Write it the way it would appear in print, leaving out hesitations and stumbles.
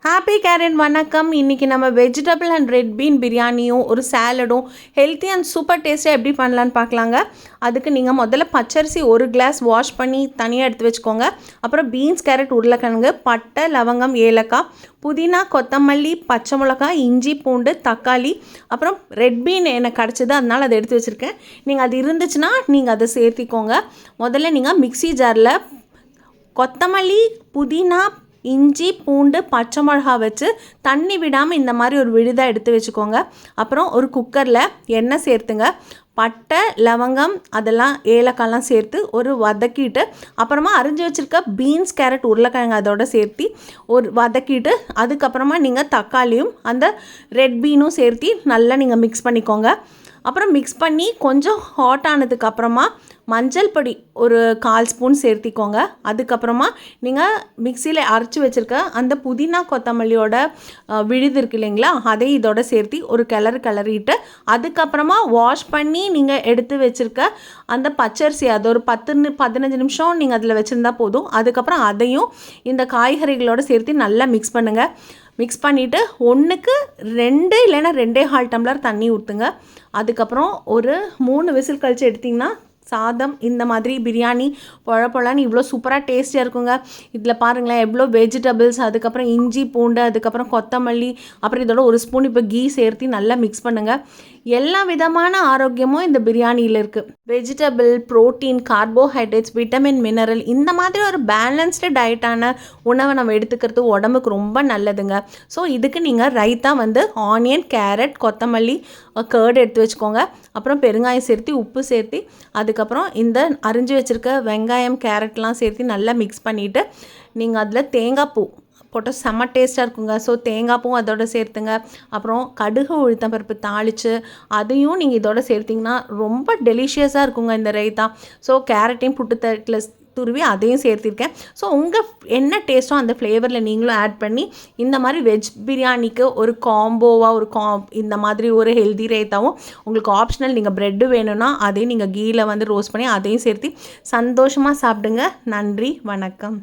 Happy carrot வணக்கம். இன்றைக்கி நம்ம வெஜிடபிள் அண்ட் ரெட் பீன் பிரியாணியும் ஒரு சாலடும் ஹெல்த்தி அண்ட் சூப்பர் டேஸ்ட்டாக எப்படி பண்ணலான்னு பார்க்கலாங்க. அதுக்கு நீங்கள் முதல்ல பச்சரிசி ஒரு கிளாஸ் வாஷ் பண்ணி தனியாக எடுத்து வச்சுக்கோங்க. அப்புறம் பீன்ஸ், கேரட், உருளைக்கிழங்கு, பட்டை, லவங்கம், ஏலக்காய், புதினா, கொத்தமல்லி, பச்சை மிளகாய், இஞ்சி, பூண்டு, தக்காளி, அப்புறம் ரெட் பீன் எனக்கு கிடச்சிது, அதனால் அதை எடுத்து வச்சுருக்கேன். நீங்கள் அது இருந்துச்சுன்னா நீங்கள் அதை சேர்த்திக்கோங்க. முதல்ல நீங்கள் மிக்ஸி ஜாரில் கொத்தமல்லி, புதினா, இஞ்சி, பூண்டு, பச்சை மிளகா வச்சு தண்ணி விடாமல் இந்த மாதிரி ஒரு விழுதாக எடுத்து வச்சுக்கோங்க. அப்புறம் ஒரு குக்கரில் எண்ணெய் சேர்த்துங்க. பட்டை, லவங்கம், அதெல்லாம் ஏலக்காய்லாம் சேர்த்து ஒரு வதக்கிட்டு, அப்புறமா அரிஞ்சு வச்சுருக்க பீன்ஸ், கேரட், உருளைக்கிழங்கு அதோடு சேர்த்து ஒரு வதக்கிட்டு, அதுக்கப்புறமா நீங்கள் தக்காளியும் அந்த ரெட் பீனும் சேர்த்து நல்லா நீங்கள் மிக்ஸ் பண்ணிக்கோங்க. அப்புறம் மிக்ஸ் பண்ணி கொஞ்சம் ஹாட் ஆனதுக்கப்புறமா மஞ்சள் பொடி ஒரு 1/4 ஸ்பூன் சேர்த்திக்கோங்க. அதுக்கப்புறமா நீங்கள் மிக்சியில் அரைச்சி வச்சுருக்க அந்த புதினா கொத்தமல்லியோட விழுது இருக்கு இல்லைங்களா, அதை இதோட சேர்த்து ஒரு கிளறிட்டு, அதுக்கப்புறமா வாஷ் பண்ணி நீங்கள் எடுத்து வச்சுருக்க அந்த பச்சரிசி அது ஒரு 10-15 நிமிஷம் நீங்கள் அதில் வச்சுருந்தா போதும். அதுக்கப்புறம் அதையும் இந்த காய்கறிகளோடு சேர்த்து நல்லா மிக்ஸ் பண்ணுங்கள். மிக்ஸ் பண்ணிவிட்டு 1க்கு 2 இல்லைன்னா 2.25 டம்ளர் தண்ணி ஊற்றுங்க. அதுக்கப்புறம் ஒரு 3 விசில் கழித்து எடுத்திங்கன்னா சாதம் இந்த மாதிரி பிரியாணி பொழன்னு இவ்வளோ சூப்பராக டேஸ்டியாக இருக்குங்க. இதில் பாருங்களேன் எவ்வளோ வெஜிடபிள்ஸ், அதுக்கப்புறம் இஞ்சி, பூண்டு, அதுக்கப்புறம் கொத்தமல்லி, அப்புறம் இதோட ஒரு ஸ்பூன் இப்போ கீ சேர்த்து நல்லா மிக்ஸ் பண்ணுங்கள். எல்லா விதமான ஆரோக்கியமும் இந்த பிரியாணியில் இருக்குது. Vegetable, protein, carbohydrates, vitamin, mineral, இந்த மாதிரி ஒரு பேலன்ஸ்டு டயட்டான உணவை நம்ம எடுத்துக்கிறது உடம்புக்கு ரொம்ப நல்லதுங்க. ஸோ இதுக்கு நீங்கள் ரைத்தா ஆனியன், கேரட், கொத்தமல்லி, கர்டு எடுத்து வச்சுக்கோங்க. அப்புறம் பெருங்காயம் சேர்த்து, உப்பு சேர்த்து, அதுக்கப்புறம் இந்த அரிஞ்சு வச்சுருக்க வெங்காயம், கேரட்லாம் சேர்த்து நல்லா மிக்ஸ் பண்ணிவிட்டு நீங்கள் அதில் தேங்காய் பூ போட்டு செம்ம டேஸ்ட்டாக இருக்குங்க. ஸோ தேங்காய் பூவும் அதோட சேர்த்துங்க. அப்புறம் கடுகு, உளுத்தம் பருப்பு தாளித்து அதையும் நீங்கள் இதோட சேர்த்திங்கன்னா ரொம்ப டெலிஷியஸாக இருக்குங்க இந்த ரைத்தா. ஸோ கேரட்டையும் புட்டு தட்டில் துருவி அதையும் சேர்த்திருக்கேன். ஸோ உங்கள் என்ன டேஸ்ட்டோ அந்த ஃப்ளேவரில் நீங்களும் ஆட் பண்ணி இந்த மாதிரி வெஜ் பிரியாணிக்கு ஒரு காம்போவாக இந்த மாதிரி ஒரு ஹெல்தி ரைத்தாவும் உங்களுக்கு ஆப்ஷனல். நீங்கள் ப்ரெட்டு வேணும்னா அதையும் நீங்கள் கீயில் ரோஸ்ட் பண்ணி அதையும் சேர்த்து சந்தோஷமாக சாப்பிடுங்க. நன்றி, வணக்கம்.